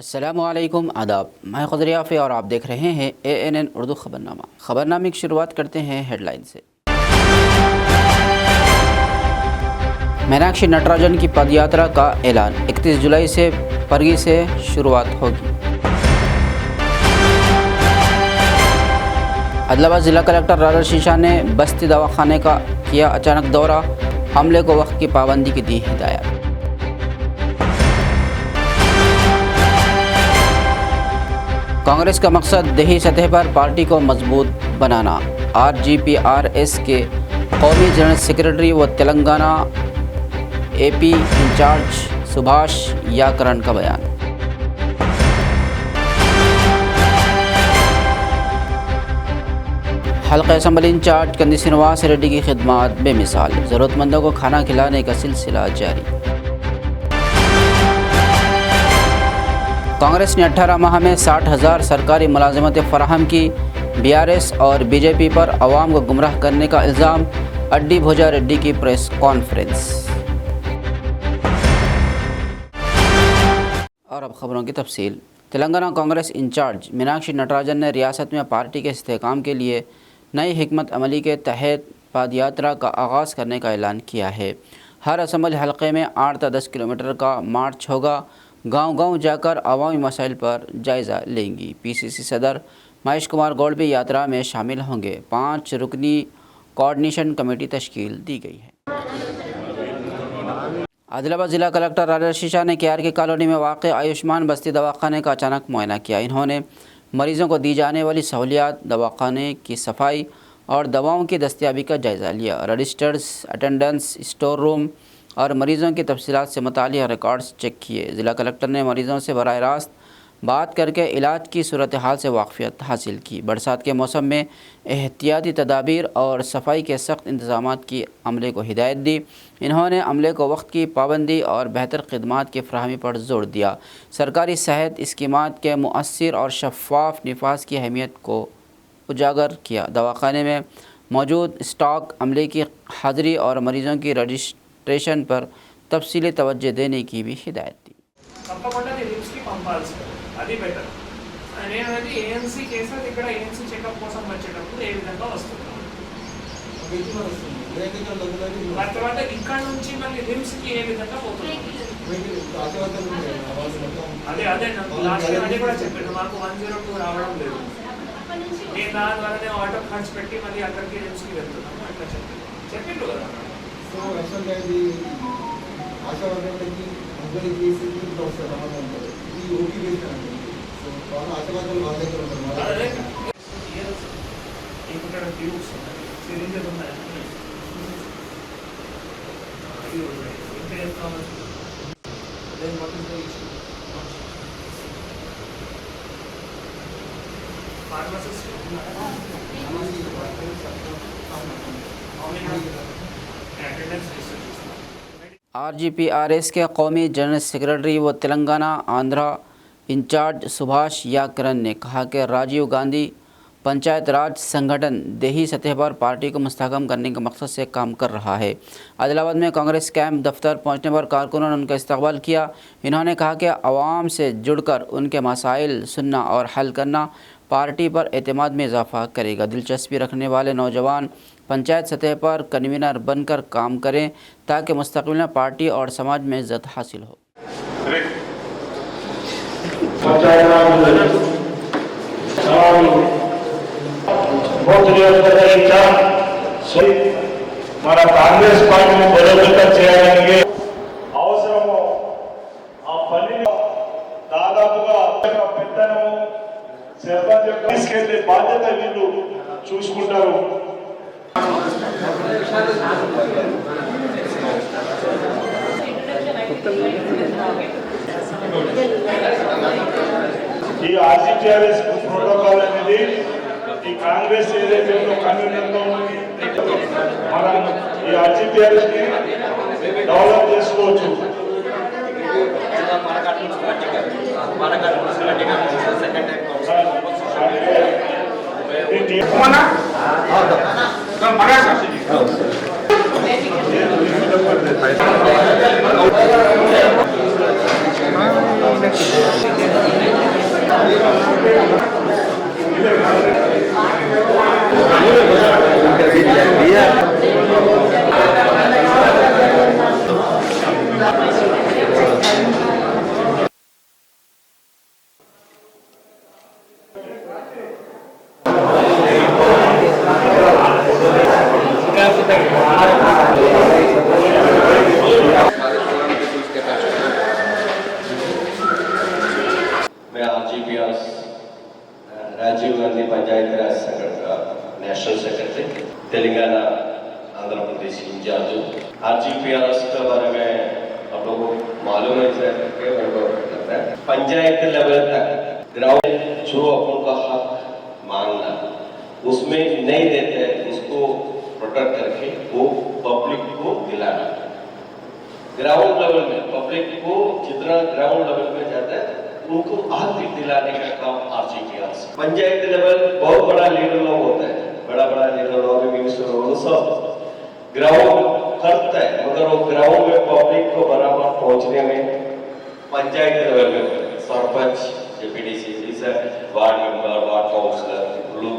अस्सलामुअलैकुम आदाब, मैं खुदर याफ़ी और आप देख रहे हैं ANN उर्दू ख़बरनामा। ख़बरनामे की शुरुआत करते हैं हेडलाइन से। मीनाक्षी नटराजन की पदयात्रा का ऐलान, 31 जुलाई से परगी से शुरुआत होगी। आदिलाबाद ज़िला कलेक्टर राजा शीशा ने बस्ती दवाखाने का किया अचानक दौरा, हमले को वक्त की पाबंदी की दी हिदायत। कांग्रेस का मकसद देही सतह पर पार्टी को मजबूत बनाना। RGPRS के कौमी जनरल सेक्रेटरी व तेलंगाना AP इंचार्ज सुभाष याकरन का बयान। हल्का असम्बली इंचार्ज कंदी श्रीनिवास रेड्डी की खिदमत बेमिसाल, ज़रूरतमंदों को खाना खिलाने का सिलसिला जारी। कांग्रेस ने 18 माह में 60,000 सरकारी मुलाजमतें फराहम की। BRS और BJP पर अवाम को गुमराह करने का इल्ज़ाम, अड्डी भोजा रेड्डी की प्रेस कॉन्फ्रेंस। और अब खबरों की तफसील। तेलंगाना कांग्रेस इंचार्ज मीनाक्षी नटराजन ने रियासत में पार्टी के इस्तेहकाम के लिए नई हिकमत अमली के तहत पदयात्रा का आगाज़ करने का ऐलान किया है। हर असम्बली हलक़े में 8 से 10 किलोमीटर का मार्च होगा। गांव-गांव जाकर अवामी मसाइल पर जायज़ा लेंगी। PCC सदर महेश कुमार गौड़ भी यात्रा में शामिल होंगे। 5 रुकनी कोऑर्डिनेशन कमेटी तश्कील दी गई है। आदिलाबाद ज़िला कलेक्टर राजा शीशा ने KRK कॉलोनी में वाक़ आयुष्मान बस्ती दवाखाने का अचानक मुआयना किया। इन्होंने मरीज़ों को दी जाने वाली सहूलियात, दवाखाने की सफाई और दवाओं की दस्तयाबी का जायज़ा लिया। रजिस्टर्स, अटेंडेंस, स्टोर रूम और मरीज़ों की तफसीलात से मुताल्लिक़ रिकॉर्ड्स चेक किए। ज़िला कलेक्टर ने मरीज़ों से बराह रास्त बात करके इलाज की सूरत हाल से वाक़फ़ियत हासिल की। बरसात के मौसम में एहतियाती तदाबीर और सफाई के सख्त इंतज़ामात की अमले को हिदायत दी। इन्होंने अमले को वक्त की पाबंदी और बेहतर खिदमात की फ़राहमी पर जोर दिया। सरकारी सेहत स्कीमात के मुअस्सिर और शफ़ाफ निफाज की अहमियत को उजागर किया। दवाखाने में मौजूद स्टॉक, अमले की हाज़िरी और मरीज़ों की रजिस्ट्रेशन पर तफसीली तवज्जो देने की भी हिदायत दी। అది బెటర్. నేనది ANC కేసెస్ ఇక్కడ ANC చెకప్ కోసం వచ్చేటప్పుడు ఏ విధంగా వస్తున్నాను. తర్వాత ఇక్కడ నుంచి మళ్ళీ రిమ్స్ కి ఏ విధంగా పోతున్నాను. అదే నాకు లాస్ట్ టైం అది కూడా చెప్పాను, మాకు 102 రావడం లేదు. నేను దాని వల్లనే ఆటో ఖర్చు పెట్టి మళ్ళీ అక్కడికి రిమ్స్ కి వెళ్తున్నాను. అట్లా చెప్పిండు కదా. సో యాక్చువల్గా ఇది ఆశావర్గంకి అందరి కేసుకి ప్రాసెస్ రావడం ఉంటుంది. ఈ ఓపీ బేస్డ్ అంటే సో చాలా ఆశావర్గాలు వాళ్ళ దగ్గర ఉంటారు. అదే ఇక్కడ ట్యూబ్స్ సిరింజెస్ ఉన్నాయి. అది ఇంకా ఏం కావాలి. Then what is the issue. Pharmacist RGPRS के कौमी जनरल सेक्रेटरी व तेलंगाना आंध्रा इंचार्ज सुभाष याकरन ने कहा कि राजीव गांधी पंचायत राज संगठन देही सतह पर पार्टी को मुस्तहकम करने के मकसद से काम कर रहा है। आदिलाबाद में कांग्रेस कैंप दफ्तर पहुंचने पर कारकुनों ने उनका इस्तकबाल किया। इन्होंने कहा कि अवाम से जुड़कर उनके मसाइल सुनना और हल करना पार्टी पर एतमाद में इजाफा करेगा। दिलचस्पी रखने वाले नौजवान पंचायत सतह पर कन्वीनर बनकर काम करें ताकि मुस्तकबिल में पार्टी और समाज में इज्जत हासिल हो। మన కాంగ్రెస్ పార్టీని బలోపేతం చేయడానికి అవసరము ఆ పనిని దాదాపుగా పెద్దనము సర్పంచ్ తీసుకెళ్లే బాధ్యత వీళ్ళు చూసుకుంటారు. ఈ RGPRS ప్రోటోకాల్ అనేది ఈ కాంగ్రెస్ ఏదైతే కన్వీనర్తో మనం ఈ RGPRS ని డెవలప్ చేసుకోవచ్చు. RGPR's राजीव गांधी पंचायती राज संगठन का national secretary, Telangana Andhra Pradesh in charge. RGPR's के बारे में आप लोगों को मालूम है करके मेरे को लगता है पंचायत लेवल तक ग्राउंड जो अपन का हक मांगना उसमें नहीं देते उसको प्रोटेक्ट करके वो पब्लिक को दिलाना। ग्राउंड लेवल में पब्लिक को जितना ग्राउंड लेवल में जाता है उनको हक दिलाने का काम RGPR's। पंचायत लेवल बहुत बड़ा लीडर लोग होता है, बड़ा लीडर लोग मिनिस्टर लोग सब ग्राउंड करता है, मगर वो ग्राउंड में पब्लिक को बराबर पहुंचने में पंचायत लेवल में sarpanch, JPDC, ward member, ward councillor लोग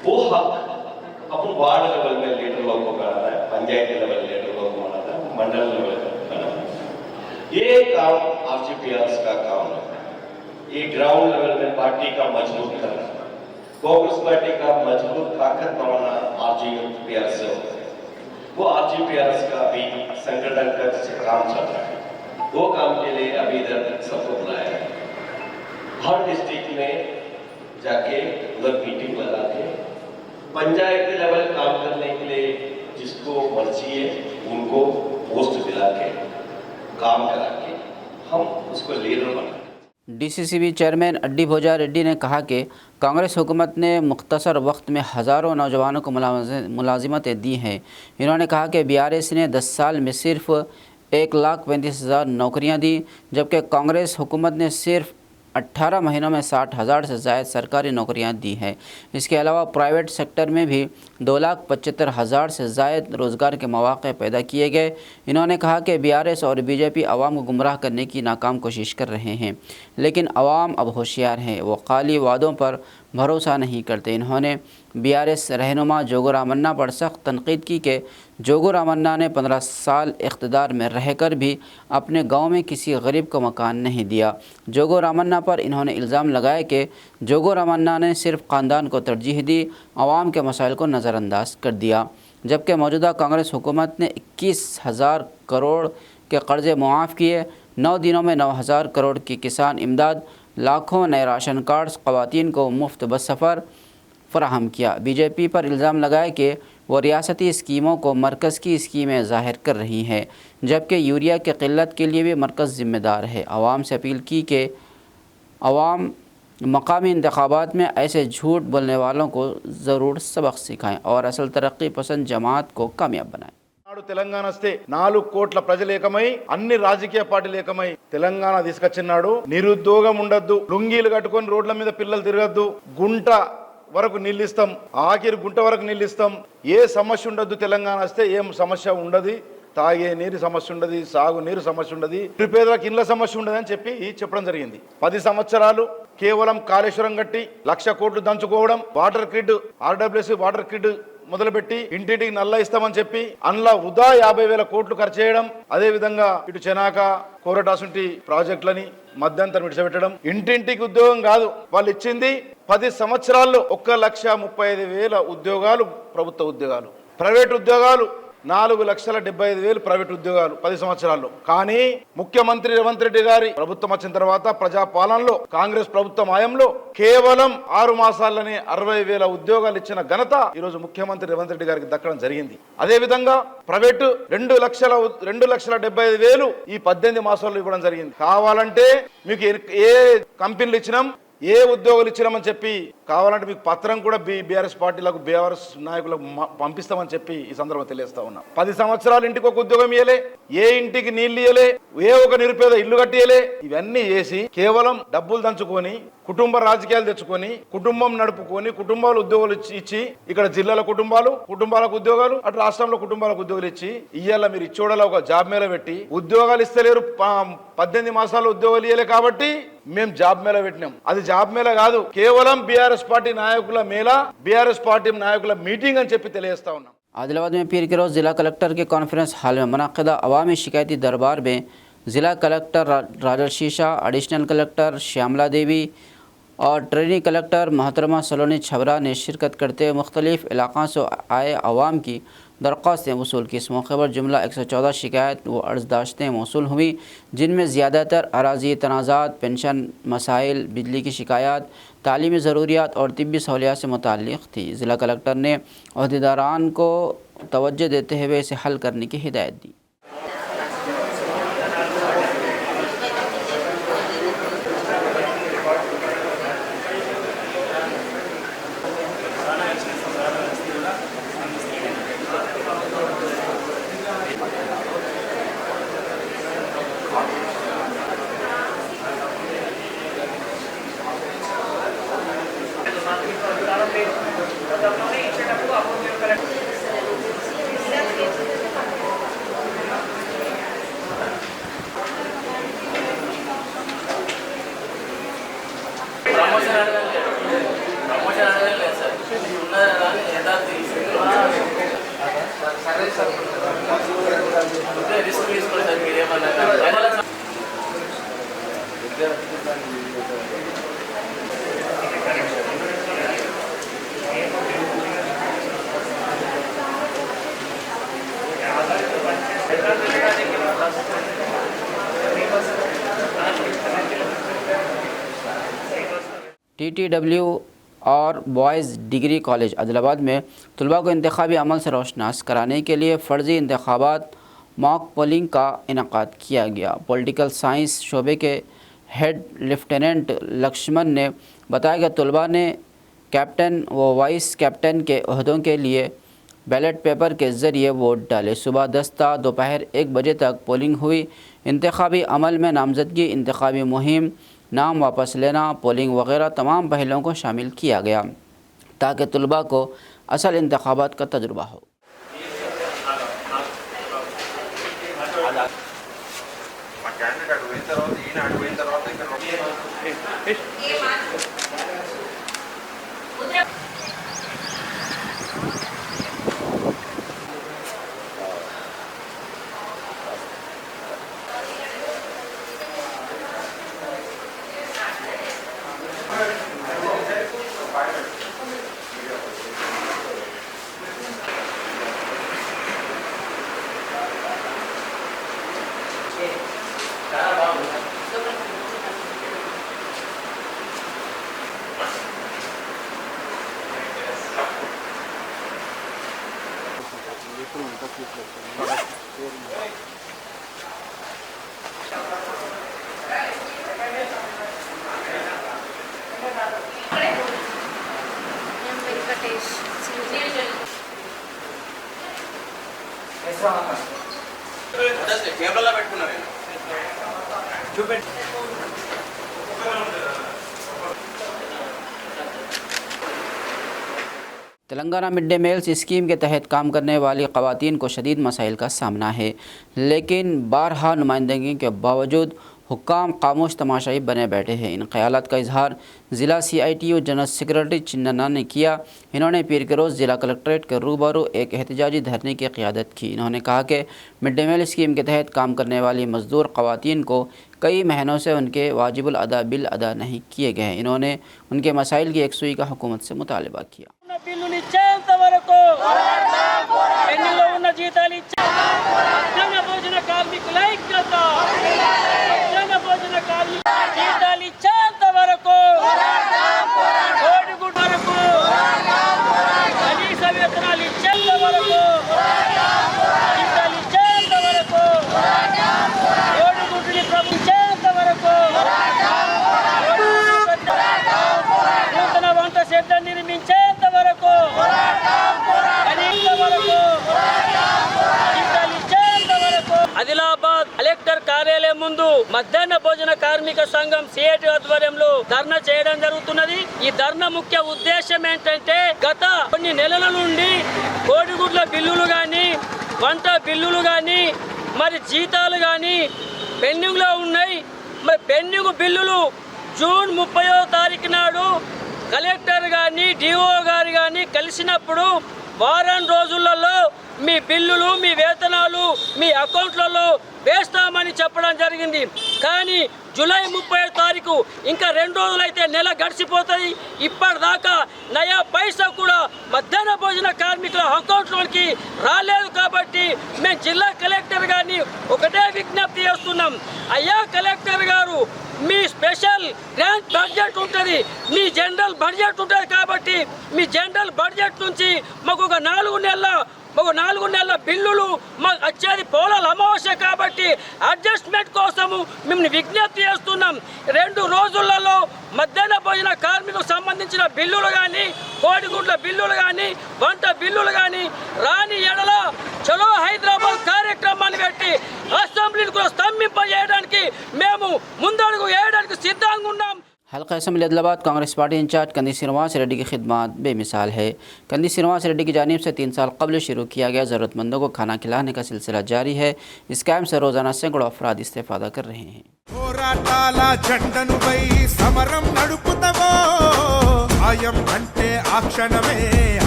वो हक अपन वार्ड लेवल में लीडर लोग को बनाना है, पंचायत लेवल लीडर लोग को बनाना है, मंडल लेवल बनाना है। ये काम RGPR's का काम है। ये ग्राउंड लेवल में पार्टी का मजबूत करना, कांग्रेस पार्टी का मजबूत ताकत बनाना RGPR's से होता है। वो RGPR's का भी संगठन का काम चल रहा है, वो काम के लिए अभी इधर सबको बुलाया है। हर डिस्ट्रिक्ट में जाके उधर मीटिंग लगा के पंचायत लेवल काम करने के लिए जिसको मर्जी है उनको पोस्ट दिला के काम करा के हम उसको लीडर बनाए। DCCB चेयरमैन अड्डी भोजा रेड्डी ने कहा कि कांग्रेस हुकूमत ने मुख्तसर वक्त में हज़ारों नौजवानों को मुलाजिमतें दी हैं। इन्होंने कहा कि BRS ने 10 साल में सिर्फ 1,35,000 नौकरियां दी, जबकि कांग्रेस हुकूमत ने सिर्फ 18 महीनों में 60,000 से ज़ायद सरकारी नौकरियां दी हैं। इसके अलावा प्राइवेट सेक्टर में भी 2,75,000 से ज़ायद रोज़गार के मौक़े पैदा किए गए। इन्होंने कहा कि BRS और BJP आवाम को गुमराह करने की नाकाम कोशिश कर रहे हैं, लेकिन आवाम अब होशियार हैं, वो खाली वादों पर भरोसा नहीं करते। इन्होंने BRS रहनुमा जोगो रामन्ना पर सख्त तनकीद की कि जोगो रामन्ना ने 15 साल इक़्तिदार में रहकर भी अपने गांव में किसी गरीब को मकान नहीं दिया। जोगो रामन्ना पर इन्होंने इल्ज़ाम लगाया कि जोगो रामन्ना ने सिर्फ ख़ानदान को तरजीह दी, आवाम के मसाइल को नज़रअंदाज कर दिया। जबकि मौजूदा कांग्रेस हुकूमत ने 21,000 करोड़ के कर्ज़े मुआफ़ किए, 9 दिनों में 9,000 करोड़ की किसान इमदाद, लाखों नए राशन कार्ड्स, ख़वातीन को मुफ्त बस सफ़र फराहम किया। BJP पर इल्ज़ाम लगाया कि वो रियासती स्कीमों को मरकज़ की स्कीमें ज़ाहिर कर रही हैं, जबकि यूरिया की क़िल्लत के लिए भी मरकज़ ज़िम्मेदार है। आवाम से अपील की कि आवाम मकामी इंतखाबात में ऐसे झूठ बोलने वालों को ज़रूर सबक सिखाएं और असल तरक्की पसंद जमात को कामयाब बनाएं। తెలంగాణ వస్తే 4 కోట్ల ప్రజలు ఏకమై అన్ని రాజకీయ పార్టీలు ఏకమై తెలంగాణ తీసుకొచ్చినాడు. నిరుద్యోగం ఉండద్దు, లుంగీలు కట్టుకొని రోడ్ల మీద పిల్లలు తిరగద్దు, గుంట వరకు నిల్లిస్తాం, ఆఖరి గుంట వరకు నిల్లిస్తాం, ఏ సమస్య ఉండద్దు. తెలంగాణ వస్తే ఏం సమస్య ఉండదు, తాగే నీరు సమస్య ఉండదు, సాగు నీరు సమస్య ఉండదు, నిరుపేదలకు ఇళ్ల సమస్య ఉండదని చెప్పడం జరిగింది. 10 సంవత్సరాలు కేవలం కాళేశ్వరం కట్టి 1,00,000 కోట్లు దంచుకోవడం, water grid RWS water grid మొదలుపెట్టి ఇంటింటికి నల్ల ఇస్తామని చెప్పి అందులో వృధా 50,000 కోట్లు ఖర్చు చేయడం, అదే విధంగా ఇటు చెనాక కోరటాసుంటి ప్రాజెక్టులని మధ్యంతరం విడిచిపెట్టడం. ఇంటింటికి ఉద్యోగం కాదు, వాళ్ళు ఇచ్చింది 10 సంవత్సరాల్లో 1,35,000 ఉద్యోగాలు ప్రభుత్వ ఉద్యోగాలు, ప్రైవేట్ ఉద్యోగాలు 4,75,000 ప్రైవేట్ ఉద్యోగాలు 10 సంవత్సరాల్లో. కానీ ముఖ్యమంత్రి రేవంత్ రెడ్డి గారి ప్రభుత్వం వచ్చిన తర్వాత ప్రజాపాలనలో కాంగ్రెస్ ప్రభుత్వం హయాంలో కేవలం 6 మాసాల్లోనే 60,000 ఉద్యోగాలు ఇచ్చిన ఘనత ఈ రోజు ముఖ్యమంత్రి రేవంత్ రెడ్డి గారికి దక్కడం జరిగింది. అదే విధంగా ప్రైవేట్ 2,75,000 ఈ 18 మాసాల్లో ఇవ్వడం జరిగింది. కావాలంటే మీకు ఏ కంపెనీలు ఇచ్చినాం, ఏ ఉద్యోగులు ఇచ్చినామని చెప్పి కావాలంటే మీకు పత్రం కూడా BRS పార్టీలకు, BRS నాయకులకు పంపిస్తామని చెప్పి ఈ సందర్భంగా తెలియజేస్తా ఉన్నా. 10 సంవత్సరాలు ఇంటికి ఒక ఉద్యోగం ఇయ్యలే, ఏ ఇంటికి నీళ్లు ఇయ్యలే, ఏ ఒక నిరుపేద ఇల్లు కట్టియలే. ఇవన్నీ చేసి కేవలం డబ్బులు దంచుకొని, కుటుంబ రాజకీయాలు తెచ్చుకొని, కుటుంబం నడుపుకొని, కుటుంబాలు ఉద్యోగాలు ఇచ్చి, ఇక్కడ జిల్లాల కుటుంబాలకు ఉద్యోగాలు, అటు రాష్ట్రంలో కుటుంబాలకు ఉద్యోగాలు ఇచ్చి, ఇయ్యాల మీరు ఇచ్చోడలో ఒక జాబ్ మేళ పెట్టి ఉద్యోగాలు ఇస్తలేరు. 18 మాసాలు ఉద్యోగాలు ఇయ్యలే కాబట్టి మేము జాబ్ మేళ పెట్టినాం. అది జాబ్ మేళ కాదు, కేవలం BRS పార్టీ నాయకుల మేళ, BRS పార్టీ నాయకుల మీటింగ్ అని చెప్పి తెలియజేస్తా ఉన్నాం. आदिलाबाद में पीर के रोज़ ज़िला कलेक्टर के कॉन्फ्रेंस हॉल में मुनक़िदा अवामी शिकायती दरबार में ज़िला कलेक्टर राजल शीशा, एडिशनल कलेक्टर श्यामला देवी और ट्रेनी कलेक्टर मोहतरमा सलोनी छबरा ने शिरकत करते हुए मुख्तलिफ़ इलाक़ों से आए अवाम की दरख्वास्तें वसूल की। इस मौके पर जुमला 114 शिकायत व अर्ज़दाश्तें मौसूल हुई, जिनमें ज़्यादातर अराज़ी तनाज़ात, पेंशन मसाइल, बिजली की शिकायत, तालीमी ज़रूरियात और तिब्बी सहूलियात से मुताल्लिक़ थी। ज़िला कलेक्टर ने अहदेदारान को तवज्जो देते हुए इसे हल करने की हिदायत दी। TTW और बॉयज़ डिग्री कॉलेज आदिलाबाद में तलबा को इंतखाबी अमल से रोशनास कराने के लिए फ़र्ज़ी इंतखाबात मॉक पोलिंग का इनेकाद किया गया। पॉलिटिकल साइंस शोबे के हेड लेफ्टिनेंट लक्ष्मण ने बताया कि तलबा ने कैप्टन व वाइस कैप्टन के ओहदों के लिए बैलेट पेपर के ज़रिए वोट डाले। सुबह 10 ता दोपहर 1 बजे तक पोलिंग हुई। इंतखाबी अमल में नामजदगी, इंतखाबी मुहिम, नाम वापस लेना, पोलिंग वगैरह तमाम पहलुओं को शामिल किया गया ताकि तलबा को असल इंतखाबात का तजुर्बा हो। Telangana mid day meals scheme के तहत काम करने वाली ख़वातीन को शदीद मसाइल का सामना है, लेकिन बारहा नुमाइंदगी के बावजूद हुक्काम खामोश तमाशाई बने बैठे हैं। इन ख्यालात का इजहार ज़िला CITU जनरल सेक्रेटरी चिन्ना ने किया। इन्होंने पीर के रोज़ ज़िला कलेक्ट्रेट के रूबरू एक एहतजाजी धरने की क़ियादत की। इन्होंने कहा कि मिड डे मील स्कीम के तहत काम करने वाली मज़दूर ख़वातीन को कई महीनों से उनके वाजिबुल अदा बिल अदा नहीं किए गए हैं। इन्होंने उनके मसाइल की एकसुई का हुकूमत से मुतालबा किया। ఆదిలాబాద్ కలెక్టర్ కార్యాలయం ముందు మధ్యాహ్న భోజన కార్మిక సంఘం CIT ఆధ్వర్యంలో ధర్నా చేయడం జరుగుతున్నది। ఈ ధర్నా ముఖ్య ఉద్దేశం ఏంటంటే గత కొన్ని నెలల నుండి కోడిగుడ్ల బిల్లులు గాని, వంట బిల్లులు గాని, మరి జీతాలు గాని పెండింగ్ లో ఉన్నాయి। మరి పెండింగ్ బిల్లులు జూన్ 30వ తారీఖు నాడు కలెక్టర్ గాని DO గారు గాని కలిసినప్పుడు వారం రోజులలో మీ బిల్లులు మీ వేతనాలు మీ అకౌంట్లలో వేస్తామని చెప్పడం జరిగింది. కానీ జూలై 30వ తారీఖు ఇంకా 2 రోజులైతే నెల గడిచిపోతుంది. ఇప్పటిదాకా నయా పైసా కూడా మధ్యాహ్న భోజన కార్మికుల అకౌంట్లోకి రాలేదు. కాబట్టి మేము జిల్లా కలెక్టర్ గారిని ఒకటే విజ్ఞప్తి చేస్తున్నాం. అయ్యా కలెక్టర్ గారు, మీ స్పెషల్ గ్రాంట్ బడ్జెట్ ఉంటుంది, మీ జనరల్ బడ్జెట్ ఉంటుంది. కాబట్టి మీ జనరల్ బడ్జెట్ నుంచి మాకు ఒక 4 నెలల బిల్లులు మాకు వచ్చేది పోలాల అమావాస్య. కాబట్టి అడ్జస్ట్మెంట్ కోసము మేము విజ్ఞప్తి చేస్తున్నాం. 2 రోజులలో మధ్యాహ్న భోజన కార్మికులకు సంబంధించిన బిల్లులు కానీ, కోడిగుడ్ల బిల్లులు కానీ, వంట బిల్లులు కానీ రాని ఎడల చలో హైదరాబాద్ కార్యక్రమాన్ని పెట్టి అసెంబ్లీని కూడా స్తంభింపజేయడానికి మేము ముందడుగు వేయడానికి సిద్ధంగా ఉన్నాం. हल्का असम्बली अदलाबाद कांग्रेस पार्टी इंचार्ज कंदी श्रीनिवास रेड्डी की खिदमत बेमिसाल है। कंदी श्रीनिवास रेड्डी की जानिब से 3 साल कबल शुरू किया गया ज़रूरतमंदों को खाना खिलाने का सिलसिला जारी है। इस कैंप से रोज़ाना सैकड़ों अफराद इस्तेफादा कर रहे हैं। పోరాటాల జెండను వై సమరం నడుపుతవో, ఆయం అంటే ఆ క్షణమే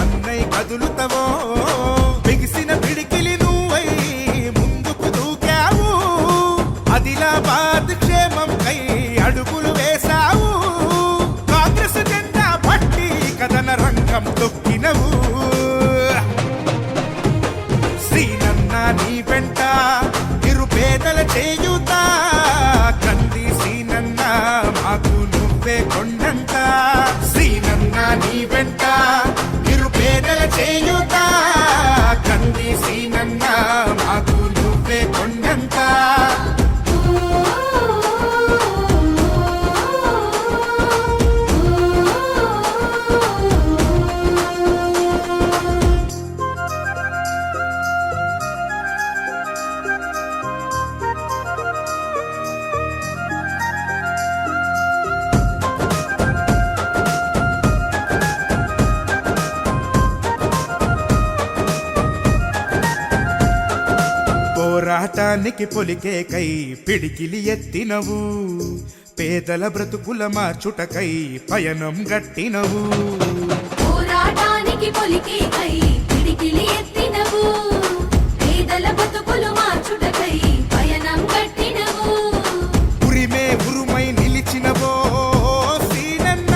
అన్నై కదులుతవో, బిగిసిన పిడికిలి నువ్వై ముందుకు దూకావు, ఆదిలాబాద్ క్షేమం కై అడుగులు వేశావు, కాంగ్రెస్ జెండా పట్టి కథన రంగం తొక్కినవు, శ్రీనన్న నీ వెంట నిరుపేదల చేయుతా, కంది శ్రీనన్న మాకు నువ్వే కొండంత, శ్రీనన్న నీ వెంట నిరుపేదల చేయుతా, కంది శ్రీనన్న మాకు నువ్వే కొండంత. పోరాటానికి పొలికేకై పిడికిలి ఎత్తినవు, పేదల బ్రతుకుల మార్చుటకై పయనం గట్టినవు, పోరాటానికి పొలికేకై పిడికిలి ఎత్తినవు, పేదల బ్రతుకులు మార్చుటకై పయనం గట్టినవు, ఉరిమే ఉరుమై నిలిచినవో సీనన్న,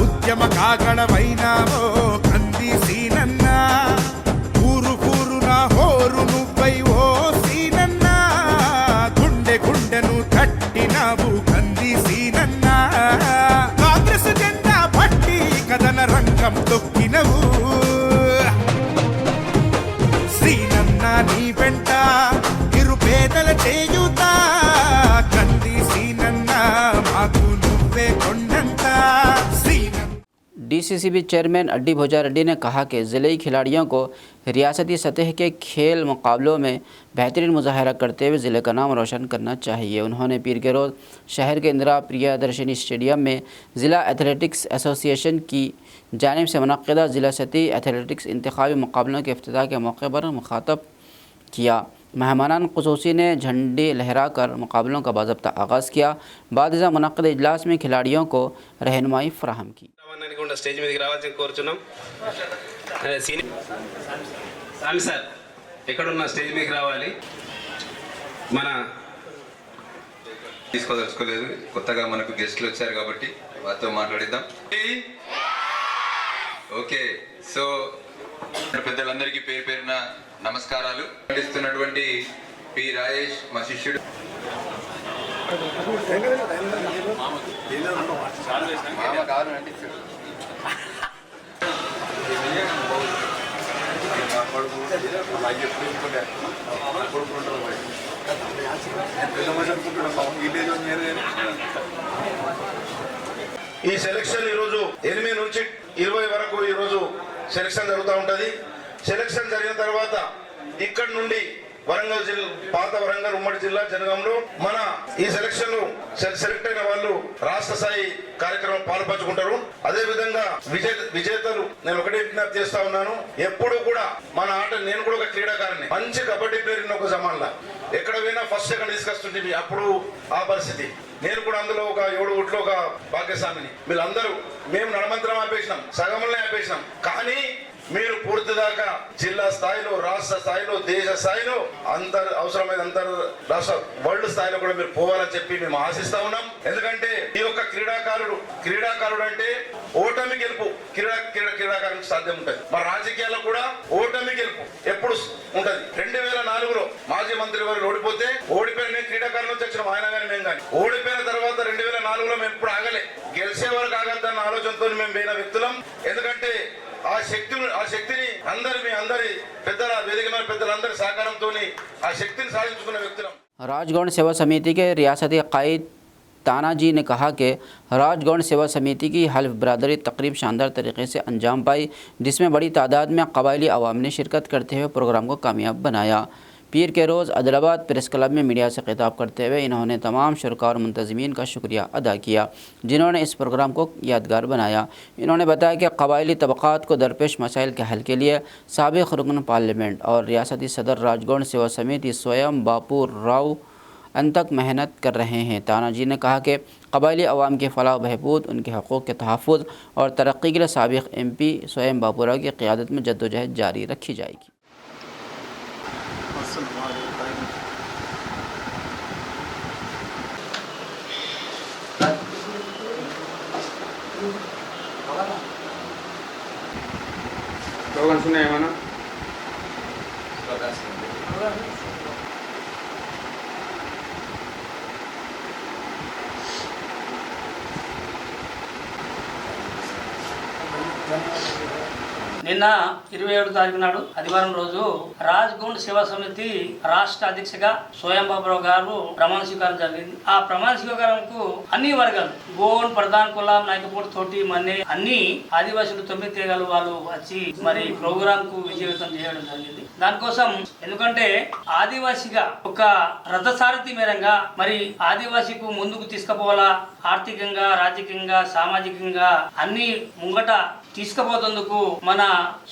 ఉద్యమ కాగడవైనావో కంది సీనన్న, ఊరు ఊరున హోరు నువ్వై ఓ సీనన్న, గుండె గుండెను తట్టినావు కంది సీనన్న, కాంగ్రెస్ జెండా పట్టి కథన రంగం తొక్కినవు, శ్రీనన్న నీ వెంట నిరుపేదల చేయుతా, కంది శ్రీనన్న మాకు నువ్వే కొండంత, శ్రీనన్న. डीसीसीबी चेयरमैन अड्डी भोजा रेड्डी ने कहा कि ज़िले खिलाड़ियों को रियासती सतह के खेल मुकाबलों में बेहतरीन मुजाहरा करते हुए ज़िले का नाम रोशन करना चाहिए। उन्होंने पीर के रोज़ शहर के इंदिरा प्रियदर्शनी स्टेडियम में ज़िला एथलेटिक्स एसोसिएशन की जानिब से मुनक़्क़िदा ज़िला सतही एथलेटिक्स इंतखाबी मुकाबलों के इफ्तिताह के मौके पर मुखातब किया। मेहमानान ख़ुसूसी ने झंडी लहरा कर मुकाबलों का बाज़ाब्ता आगाज़ किया। बाद मुनक़्क़िद इजलास में खिलाड़ियों को रहनुमाई फ़राहम की। స్టేజ్ మీదకి రావాల్సింది కోరుచున్నాం. సామి సార్ ఎక్కడున్న స్టేజ్ మీదకి రావాలి. మన తీసుకోదలుచుకోలేదు, కొత్తగా మనకు గెస్ట్లు వచ్చారు కాబట్టి వారితో మాట్లాడిద్దాం. ఓకే, సో పెద్దలందరికీ పేరు పేరున నమస్కారాలు. నడిస్తున్నటువంటి పి రాజేష్ మా శిష్యుడు. ఈ సెలక్షన్ ఈరోజు 8 నుంచి 20 వరకు ఈరోజు సెలక్షన్ జరుగుతూ ఉంటుంది. సెలక్షన్ జరిగిన తర్వాత ఇక్కడ నుండి వరంగల్ జిల్లా, పాత వరంగల్ ఉమ్మడి జిల్లా జనగాంలో మన ఈ సెలక్షన్ సెలెక్ట్ అయిన వాళ్ళు రాష్ట్ర స్థాయి కార్యక్రమం పాల్పంచుకుంటారు. అదే విధంగా విజేతలు నేను ఒకటే విజ్ఞప్తి చేస్తా ఉన్నాను, ఎప్పుడు కూడా మన ఆట, నేను కూడా ఒక క్రీడాకారుని, మంచి కబడ్డీ ప్లేయర్ ఒక జమాన్లా ఎక్కడ పోయినా ఫస్ట్ సెకండ్ తీసుకొస్తుంటే అప్పుడు ఆ పరిస్థితి. నేను కూడా అందులో ఒక 7 గుట్లో ఒక భాగ్యస్వామిని. వీళ్ళందరూ మేము నడమంత్రం ఆపేసినాం, సగంలో ఆపేసినాం, కానీ మీరు పూర్తిదాకా జిల్లా స్థాయిలో, రాష్ట్ర స్థాయిలో, దేశ స్థాయిలో, అవసరమైన రాష్ట్ర వరల్డ్ స్థాయిలో కూడా మీరు పోవాలని చెప్పి మేము ఆశిస్తా ఉన్నాం. ఎందుకంటే ఈ యొక్క క్రీడాకారుడు అంటే ఓటమి గెలుపు క్రీడాకారునికి సాధ్యం ఉంటుంది. మరి రాజకీయాల్లో కూడా ఓటమి గెలుపు ఎప్పుడు ఉంటది. 2004లో మాజీ మంత్రి వారు ఓడిపోయిన క్రీడాకారులు వచ్చిన ఆయన కానీ మేము కానీ ఓడిపోయిన తర్వాత 2004లో మేము ఎప్పుడు ఆగలే. గెలిచే వరకు ఆగద్దన్న ఆలోచనతో మేము పోయిన వ్యక్తులం. ఎందుకంటే ఆ శక్తిని అందరి పెద్దల వేదిక మీద పెద్దలందరి సహకారంతో ఆ శక్తిని సాధించుకున్న వ్యక్తులం. राजगौड़ सेवा समिति के रियासती कायद तानाजी ने कहा कि राजगौड़ सेवा समिति की हल्फ बरदरी तकरीब शानदार तरीके से अंजाम पाई, जिसमें बड़ी तादाद में कबायली अवाम ने शिरकत करते हुए प्रोग्राम को कामयाब बनाया। पीर के रोज़ अदलाबाद प्रेस क्लब में मीडिया से खिताब करते हुए इन्होंने तमाम शुरका और मुंतज़मीन का शुक्रिया अदा किया जिन्होंने इस प्रोग्राम को यादगार बनाया। इन्होंने बताया कि कबायली तबक़ात को दरपेश मसाइल के हल के लिए साबिक़ रुकन पार्लियामेंट और रियासती सदर राजगौड़ सेवा समिति स्वयं बापू राव अंतक मेहनत कर रहे हैं। तानाजी ने कहा कि कबायली अवाम की फ़लाह बहबूद, उनके हक़ूक़ के तहफ़्फ़ुज़ और तरक्की के लिए साबिक़ MP स्वयं बापू राव की क़ियादत में जद्दोजहद जारी रखी जाएगी। నిన్న 27 తారీఖు నాడు ఆదివారం రోజు రాజ్గౌడ్ సేవా సమితి రాష్ట్ర అధ్యక్షగా స్వయం బాబురావు గారు ప్రమాణ స్వీకారం జరిగింది. ఆ ప్రమాణ స్వీకారంకు అన్ని వర్గాలు గోన్, ప్రధాన్, కులాం, నాయకపోటు, తోటి, మన్నే అన్ని ఆదివాసులు 9 తెగలు వాళ్ళు వచ్చి మరి ప్రోగ్రామ్ కు విజయవంతం చేయడం జరిగింది. దానికోసం ఎందుకంటే ఆదివాసిగా ఒక రథసారథి మేరంగా మరి ఆదివాసికు ముందుకు తీసుకుపోవాలా, ఆర్థికంగా, రాజకీయంగా, సామాజికంగా అన్ని ముంగట తీసుకుపోతందుకు మన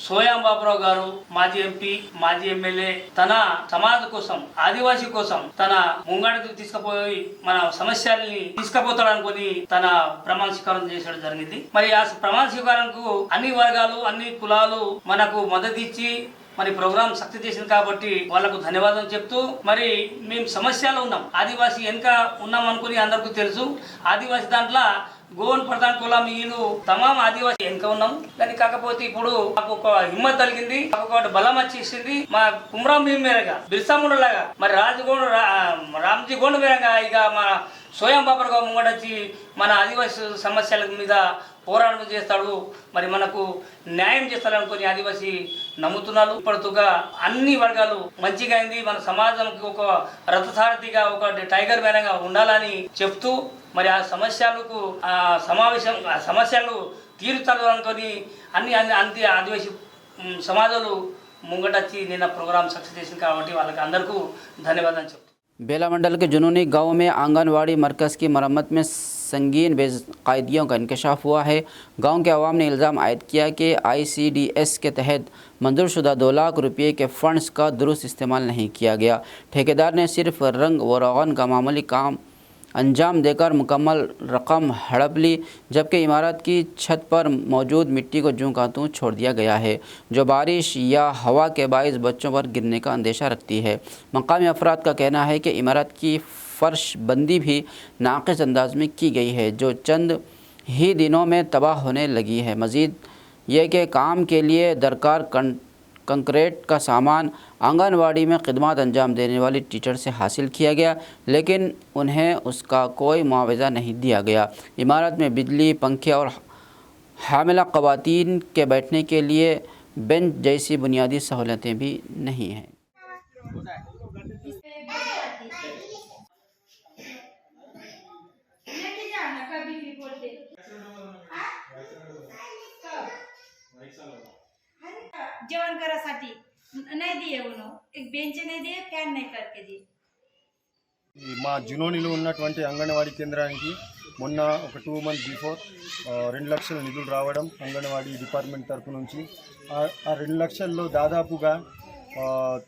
సోయం బాబురావు గారు మాజీ ఎంపీ, మాజీ ఎమ్మెల్యే తన సమాజం కోసం, ఆదివాసీ కోసం తన ముంగడికి తీసుకుపోయి మన సమస్యల్ని తీసుకుపోతాడనుకొని తన ప్రమాణ స్వీకారం చేసడం జరిగింది. మరి ఆ ప్రమాణ స్వీకారంకు అన్ని వర్గాలు, అన్ని కులాలు మనకు మద్దతు ఇచ్చి మరి ప్రోగ్రామ్ సక్సెస్ చేసింది కాబట్టి వాళ్ళకు ధన్యవాదం చెప్తూ మరి మేము సమస్యలు ఉన్నాం, ఆదివాసీ వెనుక ఉన్నాం అనుకుని అందరికీ తెలుసు. ఆదివాసీ దాంట్లో గోన్, ప్రధాన్, కులం ఈయను తమాం ఆదివాసీ వెనుక ఉన్నాం. కానీ కాకపోతే ఇప్పుడు మాకు ఒక హిమ్మత్ కలిగింది, మాకు ఒక బలం వచ్చేసింది. మా కుమ్రాం భీమ్ మేరగా, బిర్సా ముండా లాగా మరి రామ్జీ గోండ్ మేరగా ఇక మా స్వయం బాబురావు ముంగడొచ్చి మన ఆదివాసీ సమస్యల మీద పోరాటం చేస్తాడు, మరి మనకు న్యాయం చేస్తాడనుకొని ఆదివాసీ నమ్ముతున్నారు. ఇప్పటిగా అన్ని వర్గాలు మంచిగా అయింది. మన సమాజంకి ఒక రథసారథిగా, ఒక టైగర్ మేనగా ఉండాలని చెప్తూ మరి ఆ సమస్యలకు సమస్యలు తీర్చాలనుకొని అన్ని ఆదివాసీ సమాజాలు ముంగటొచ్చి నిన్న ప్రోగ్రామ్ సక్సెస్ చేసింది కాబట్టి వాళ్ళకి అందరికీ ధన్యవాదాలు చెప్తాను. बेला मंडल के जुनूनी गांव में आंगनवाड़ी मरकज़ की मरम्मत में संगीन बेकायदियों का इंकशाफ हुआ है। गांव के अवाम ने इल्ज़ाम आयद किया कि ICDS के तहत मंजूरशुदा 2 लाख रुपये के फ़ंड्स का दुरुस्त इस्तेमाल नहीं किया गया। ठेकेदार ने सिर्फ रंग व रोगन का मामूली काम अंजाम देकर मुकम्मल रकम हड़प ली, जबकि इमारत की छत पर मौजूद मिट्टी को जूं का तूं छोड़ दिया गया है, जो बारिश या हवा के बाइस बच्चों पर गिरने का अंदेशा रखती है। मकामी अफराद का कहना है कि इमारत की फ़र्श बंदी भी नाक़िस अंदाज में की गई है, जो चंद ही दिनों में तबाह होने लगी है। मज़ीद ये कि काम के लिए दरकार कंक्रीट का सामान आंगनवाड़ी में खिदमत अंजाम देने वाली टीचर से हासिल किया गया, लेकिन उन्हें उसका कोई मुआवजा नहीं दिया गया। इमारत में बिजली, पंखे और हामिला ख़वातीन के बैठने के लिए बेंच जैसी बुनियादी सहूलतें भी नहीं हैं। जेवण करासाठी नाही दिए उन्होंने, एक बेंच नहीं दिए, फैन नहीं करके दिए. మా జునోనిలో ఉన్నటువంటి అంగన్వాడీ కేంద్రానికి మొన్న ఒక 2 months బిఫోర్ 2 లక్షల నిధులు రావడం అంగన్వాడీ డిపార్ట్మెంట్ తరఫు నుంచి ఆ 2 లక్షల్లో దాదాపుగా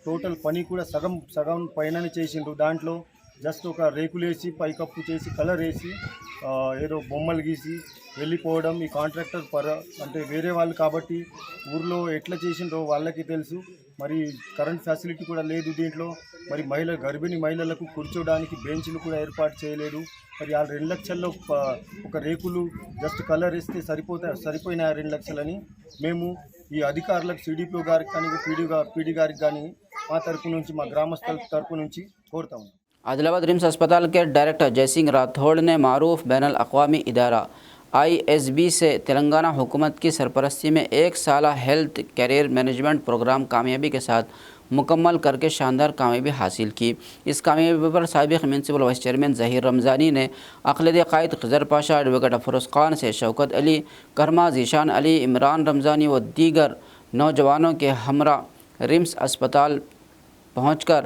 టోటల్ పని కూడా సగం పైననే చేసిండ్రు. దాంట్లో జస్ట్ ఒక రేకులేసి పైకప్పు చేసి కలర్ వేసి ఏదో బొమ్మలు గీసి వెళ్ళిపోవడం. ఈ కాంట్రాక్టర్ అంటే వేరే వాళ్ళు కాబట్టి ఊర్లో ఎట్లా చేసిండ్రో వాళ్ళకి తెలుసు. మరి కరెంట్ ఫెసిలిటీ కూడా లేదు దీంట్లో. మరి గర్భిణీ మహిళలకు కూర్చోడానికి బెంచ్లు కూడా ఏర్పాటు చేయలేదు. మరి ఆ 2 లక్షల్లో ఒక రేకులు జస్ట్ కలర్ వేస్తే సరిపోయిన 2 లక్షలని మేము ఈ అధికారులకు సిడిపిఓ గారికి కానీ పీడీ గారికి కానీ మా తరపు నుంచి మా గ్రామస్తుల తరపు నుంచి కోరుతాము. आदिलाबाद रिम्स अस्पताल के डायरेक्टर जयसिंह राठौड़ ने मारूफ बैनुल अक़वामी इदारा ISB से तेलंगाना हुकूमत की सरपरस्ती में 1 साला हेल्थ कैरियर मैनेजमेंट प्रोग्राम कामयाबी के साथ मुकम्मल करके शानदार कामयाबी हासिल की। इस कामयाबी पर साबिक़ municipal vice chairman Zaheer Ramzani ने अक़लियत क़ायद खज़र पाशा, एडवोकेट अफरोज़ खान से शौकत अली कर्मा, ज़ीशान अली, इमरान रमज़ानी व दीगर नौजवानों के हमरा रिम्स अस्पताल पहुँचकर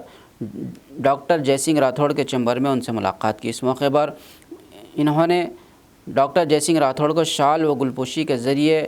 डॉक्टर जयसिंह राठौड़ के चैम्बर में उनसे मुलाकात की। इस मौके पर इन्होंने डॉक्टर जयसिंह राठौड़ को शाल व गुलपोशी के ज़रिए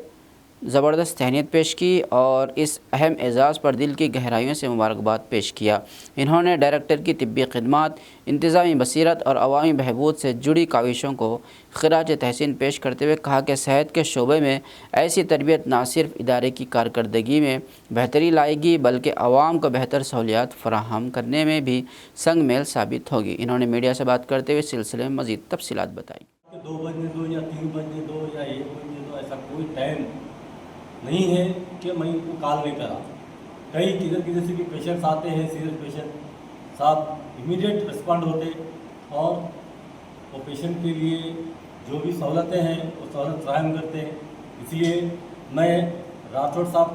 ज़बरदस्त तहनीत पेश की और इस अहम एज़ाज़ पर दिल की गहराइयों से मुबारकबाद पेश किया। इन्होंने डायरेक्टर की तिब्बी खिदमात, इंतज़ामी बसीरत और अवामी बहबूद से जुड़ी काविशों को ख़िराज तहसीन पेश करते हुए कहा कि सेहत के शोबे में ऐसी तरबियत ना सिर्फ इदारे की कारकर्दगी में बेहतरी लाएगी बल्कि आवाम को बेहतर सहूलियात फराहम करने में भी संग मेल साबित होगी। इन्होंने मीडिया से बात करते हुए सिलसिले में मज़ीद तफसीलात बताई। 2 बजने दो या 3 बजने दो या 1 बजने दो, ऐसा कोई टाइम नहीं है कि मैं इनको कॉल नहीं करा। कई किधर से भी पेशेंट्स आते हैं, सीरियस पेशेंट, साथ इमीडिएट रिस्पॉन्ड होते और वो पेशेंट के लिए जो भी सहूलतें हैं वो सहूलत फराहम करते हैं। इसलिए मैं राठौड़ साहब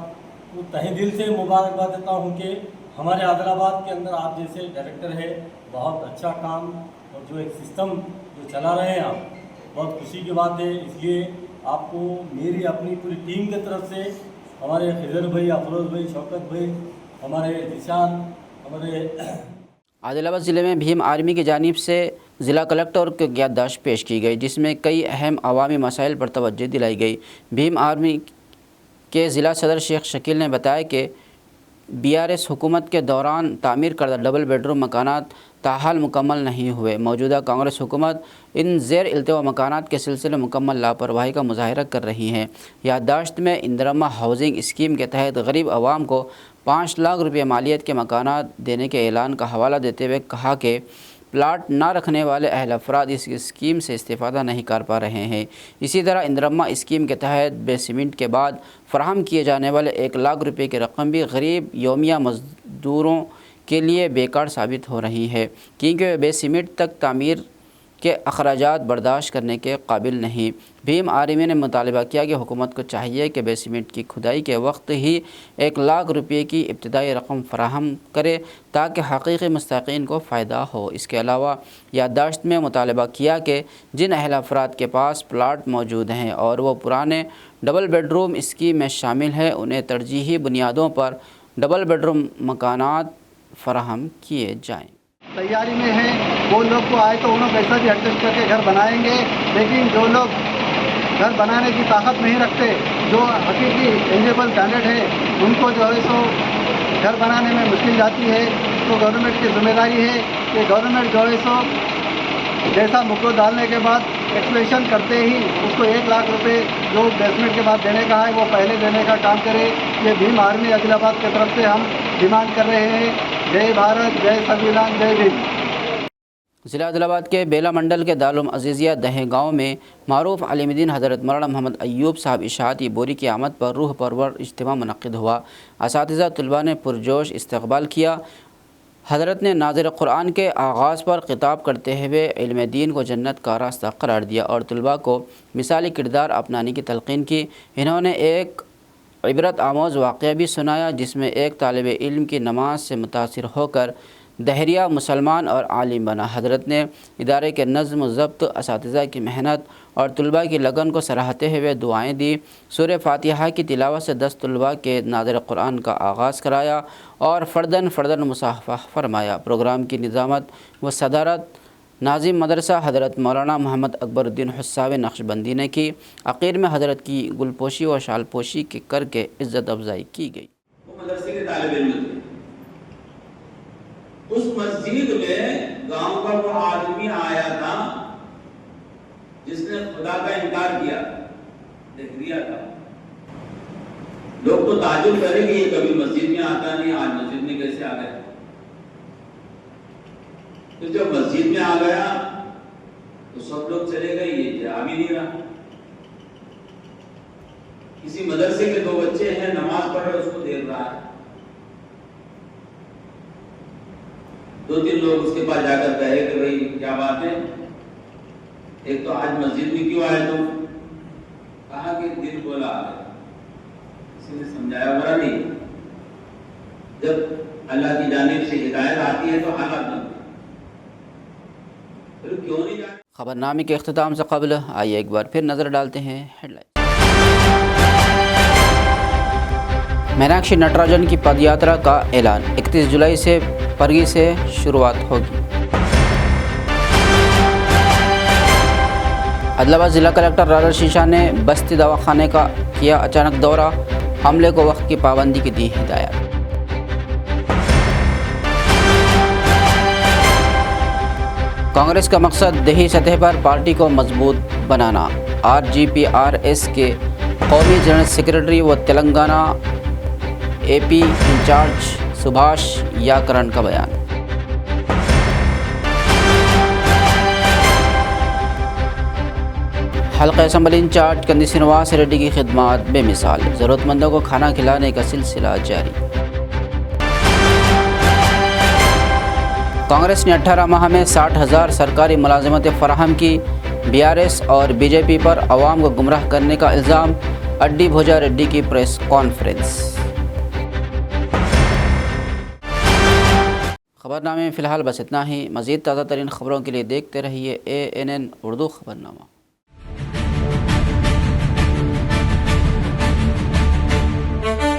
को तहे दिल से मुबारकबाद देता हूँ कि हमारे आदिलाबाद के अंदर आप जैसे डायरेक्टर है, बहुत अच्छा काम और जो एक सिस्टम जो चला रहे हैं आप, बहुत खुशी की बात है। इसलिए आपको मेरी अपनी पूरी टीम की तरफ से हमारे खिजर भाई, अफरोज़ भाई, शौकत भाई, हमारे निशान, हमारे आदिलाबाद ज़िले में भीम आर्मी की जानिब से ज़िला कलेक्टर को याददाश्त पेश की गई जिसमें कई अहम अवामी मसाइल पर तवज्जो दिलाई गई। भीम आर्मी के ज़िला सदर शेख शकील ने बताया कि BRS हुकूमत के दौरान तामीर करदा डबल बेडरूम मकानात ताहाल मुकम्मल नहीं हुए। मौजूदा कांग्रेस हुकूमत इन ज़ेर इल्तवा मकानात के सिलसिले मुकम्मल लापरवाही का मुजाहिरा कर रही है। याददाश्त में इंदिरम्मा हाउसिंग स्कीम के तहत गरीब आवाम को 5 लाख रुपये मालियत के मकानात देने के ऐलान का हवाला देते हुए कहा कि प्लाट ना रखने वाले अहल अफराद इस स्कीम से इस्तेफ़ादा नहीं कर पा रहे हैं। इसी तरह इंदिरम्मा स्कीम के तहत बेसमेंट के बाद फ़राहम किए जाने वाले 1 लाख रुपये की रकम भी गरीब योमिया मज़दूरों के लिए बेकार साबित हो रही है क्योंकि वे बेसमेंट तक तामीर के अखराजात बर्दाश्त करने के काबिल नहीं। भीम आर्मी ने मुतालबा किया कि हुकूमत को चाहिए कि बेसमेंट की खुदाई के वक्त ही 1 लाख रुपये की इब्तदाई रकम फराहम करे ताकि हकीकी मुस्तक़ीन को फ़ायदा हो। इसके अलावा याददाश्त में मुतालबा किया कि जिन अहल अफराद के पास प्लाट मौजूद हैं और वो पुराने डबल बेडरूम स्कीम में शामिल हैं उन्हें तरजीही बुनियादों पर डबल बेडरूम मकानात फराहम किए जाएँ। तैयारी में है वो लोग को आए तो उन्होंने पैसा भी एडजस्ट करके घर बनाएंगे, लेकिन जो लोग घर बनाने की ताकत नहीं रखते, जो हकीकी एलिजिबल कैंडिडेट है उनको जो है सो घर बनाने में मुश्किल जाती है। तो गवर्नमेंट की जिम्मेदारी है कि गवर्नमेंट जो है सो जैसा मुक्को डालने के बाद एक्सपेंशन करते ही उसको 1 लाख रुपए जो बेसमेंट के बाद देने का है वो पहले देने का काम करे। ये भीम आर्मी आदिलाबाद की तरफ से हम डिमांड कर रहे हैं। जय भारत, जय संविधान, जय भीम। ज़िला आदिलाबाद के बेला मंडल के दारुल अज़ीज़िया दहे गाँव में मारूफ आलिमुद्दीन हज़रत मौलाना मोहम्मद अय्यूब साहब इशाअती बोरी की आमद पर रूह परवर इज्तिमा मुनक़्क़िद हुआ। असातिज़ा तलबा ने पुरजोश इस्तक़बाल किया। हज़रत ने नाज़िर क़ुरआन के आगाज़ पर ख़िताब करते हुए इल्म दीन को जन्नत का रास्ता करार दिया और तलबा को मिसाली किरदार अपनाने की तलक़ीन की। इन्होंने एक इबरत आमोज़ वाक़या भी सुनाया जिसमें एक तालिब इल्म की नमाज से मुतासिर होकर दहरिया मुसलमान और आलिम बना। हज़रत ने इदारे के नज़्म ज़ब्त, असातिज़ा की मेहनत और तलबा की लगन को सराहते हुए दुआएं दी। सूरह फातिहा की तिलावत से 10 तलबा के नाज़िर क़ुरआन का आगाज़ कराया और फ़र्दन मुसाफ़ा फरमाया। प्रोग्राम की निज़ामत व सदारत नाज़िम मदरसा हज़रत मौलाना मोहम्मद अकबरुद्दीन हुस्सावी नक्शबंदी ने की। आखिर में हज़रत की गुलपोशी व शालपोशी के करके इज़्ज़त अफजाई की गई। उस मस्जिद में गांव का वो आदमी आया था जिसने खुदा का इनकार किया, देख लिया था। लोग तो ताजुब करेंगे ये कभी मस्जिद में आता नहीं, आज मस्जिद में कैसे आ गया। तो जब मस्जिद में आ गया तो सब लोग चले गए, ये आ भी नहीं रहा। किसी मदरसे के 2 बच्चे हैं, नमाज पढ़ रहे, उसको देख रहा है। 2-3 लोग उसके पास जाकर कहे कि भाई क्या बात है, एक तो आज मस्जिद में क्यों आए तुम? कहा कि दिल बोला आ गया। किसी ने समझाया, बुरा नहीं, जब अल्लाह की जानिब से हिदायत आती है तो हालात बनते हैं, क्यों नहीं जाए। खबरनामे के अख्तिताम से कबल आइए एक बार फिर नज़र डालते हैं हेडलाइन। मीनाक्षी नटराजन की पदयात्रा का ऐलान, 31 जुलाई से परगी से शुरुआत होगी। आदिलाबाद जिला कलेक्टर राजा शीशा ने बस्ती दवाखाने का किया अचानक दौरा, हमले को वक्त की पाबंदी की दी हिदायत। कांग्रेस का मकसद देही सतह पर पार्टी को मजबूत बनाना, RGPRS के कौमी जनरल सेक्रेटरी व तेलंगाना AP इंचार्ज सुभाष याकरण का बयान। हल्का असम्बली इंचार्ज कंदी श्रीनिवास रेड्डी की खिदमत बेमिसाल, ज़रूरतमंदों को खाना खिलाने का सिलसिला जारी। कांग्रेस ने 18 माह में 60,000 सरकारी मुलाजमतें फराहम की, BRS और BJP पर अवाम को गुमराह करने का इल्ज़ाम, अड्डी भोजा रेड्डी की प्रेस कॉन्फ्रेंस। खबरनामे में फ़िलहाल बस इतना ही। मज़ीद ताज़ा तरीन खबरों के लिए देखते रहिए ANN उर्दू खबरनामा। है।